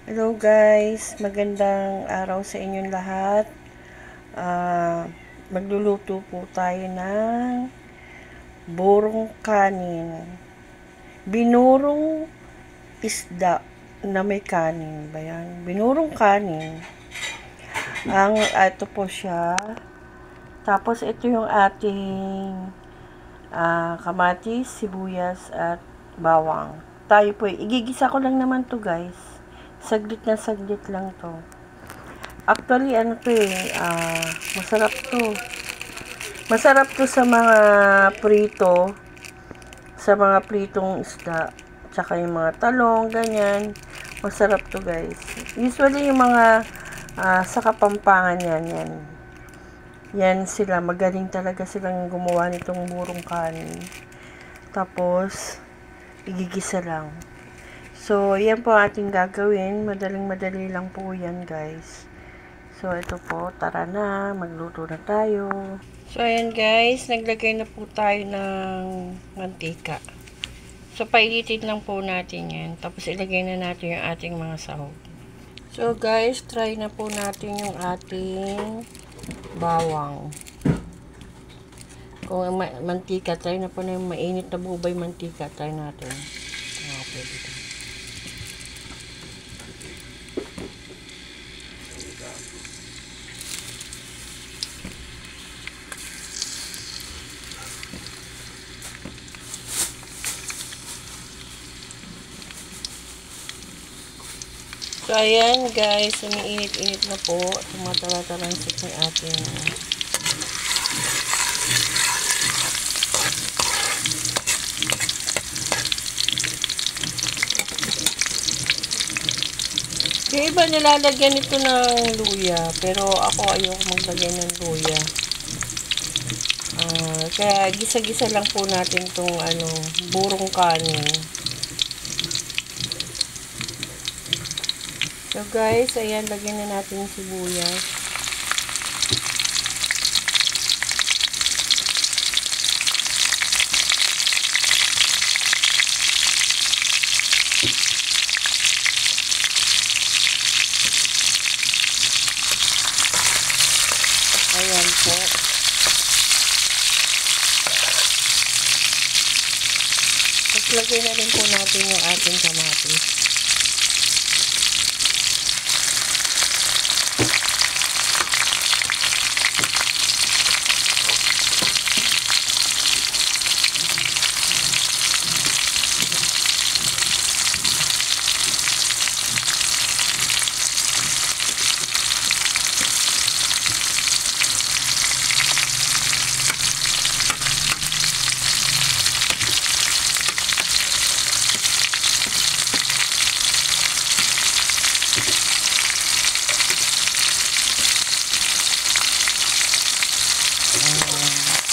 Hello guys, magandang araw sa inyong lahat. Magluluto po tayo ng burong kanin. Binurong isda na may kanin. Ba yan? Binurong kanin. Ito po siya. Tapos ito yung ating kamatis, sibuyas at bawang. Tayo po, igigisa ko lang naman to guys. Saglit na saglit lang to. Actually, masarap to. Masarap to sa mga prito, sa mga pritong isda, tsaka yung mga talong, ganyan. Masarap to guys. Usually yung mga sa Kapampangan yan. Yan sila, magaling talaga silang gumawa nitong burong kanin. Tapos, igigisa lang. So, yan po ating gagawin. Madaling-madali lang po yan, guys. So, ito po. Tara na. Magluto na tayo. So, ayan, guys. Naglagay na po tayo ng mantika. So, pailitin lang po natin yan. Tapos, ilagay na natin yung ating mga sahog. So, guys. Try na po natin yung ating bawang. Kung mantika, try na po na yung mainit na bubay mantika. Try natin. Okay, dito. So, ayan guys, umiinit-init na po. Tumatara-taransik ng ating yung iba nilalagyan ito ng luya, pero ako ayoko maglagay ng luya. Kaya gisa-gisa lang po natin itong burong kanin. So guys, ayan, lagyan na natin yung sibuyas. Ayan po. Tapos lagay na rin po natin yung ating kamatis.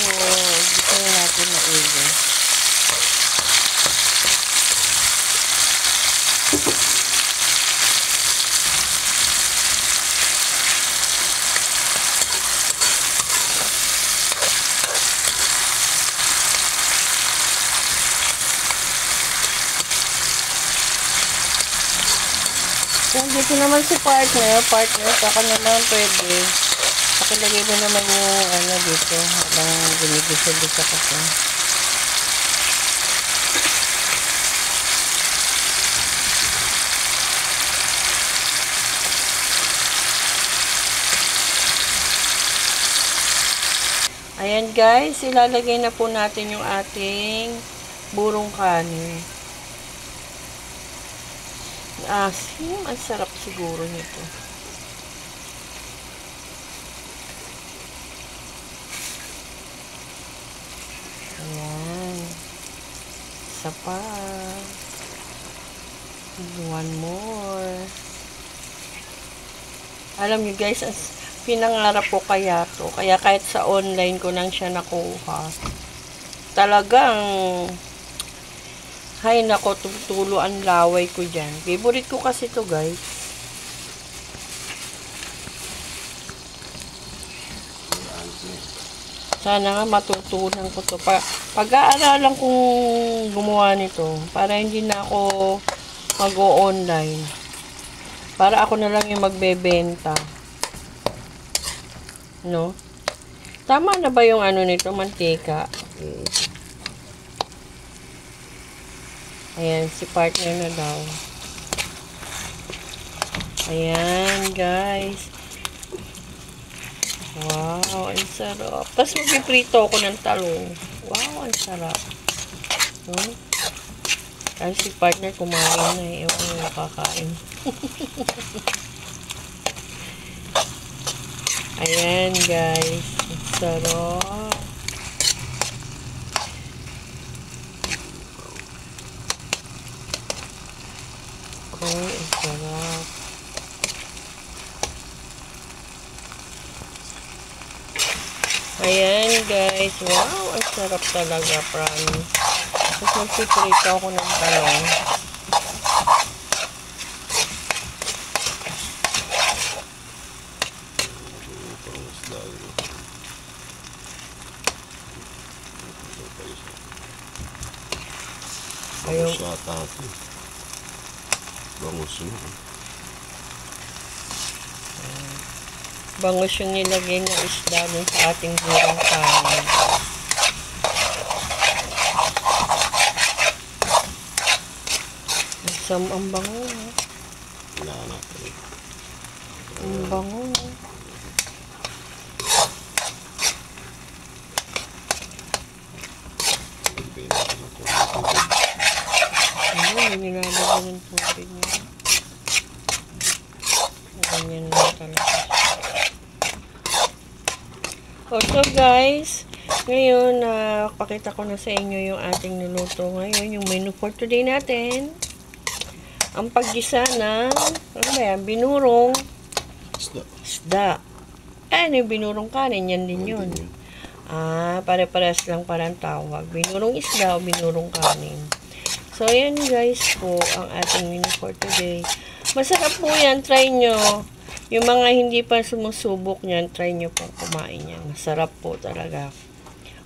So, dito na natin maigi. Kung dito naman si partner, saka naman pwede. Pakilagay mo naman yung dito habang ginigisa-gisa ko ito. Ayan guys, ilalagay na po natin yung ating burong kanin. Asim, ang sarap siguro nito. Ayan. Isa pa. One more. Alam niyo guys, pinangarap ko kaya to. Kaya kahit sa online ko nang siya nakuha. Talagang hay nako, tutulo ang laway ko dyan. Favorite ko kasi to guys. Sana nga matutunan ko to. Pag-aaralan kong gumawa nito para hindi na ako mag-o-online. Para ako na lang yung magbebenta. No? Tama na ba yung ano nito, mantika? Ayan, si partner na daw. Ayan, guys. Wow, ang sarap. Tapos magpiprito ako ng talong. Wow, ang sarap. Kasi si partner kumain na eh. Ewan yung kakain. Ayan, guys. Ang sarap. Oh, ang sarap. Ayan, guys. Wow, ang sarap talaga, promise. Tapos magpiprito ako ng talong. Bangus yata ito. Bangus yun. Bangus yung nilagay na isda dun sa ating burang kanin. Ang bango. Wala natin. Ang bango. Ay, nilalagay ng tubig niya. Ganyan lang talaga. So guys, ngayon, pakita ko na sa inyo yung ating niluto ngayon, yung menu for today natin. Ang paggisa ng, ano ba yan, binurong isda. Ano yung binurong kanin? Yan din yun. Pare-pares lang parang tawag. Binurong isda o binurong kanin. So, yan guys po, ang ating menu for today. Masarap po yan, try nyo. Yung mga hindi pa sumusubok niyan, try nyo po kumain yan. Masarap po talaga.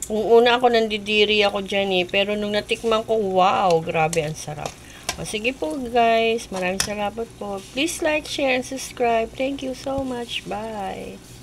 Kung una ako nandidiri ako dyan eh, pero nung natikman ko, wow, grabe ang sarap. Sige po guys, maraming salamat po. Please like, share, and subscribe. Thank you so much. Bye!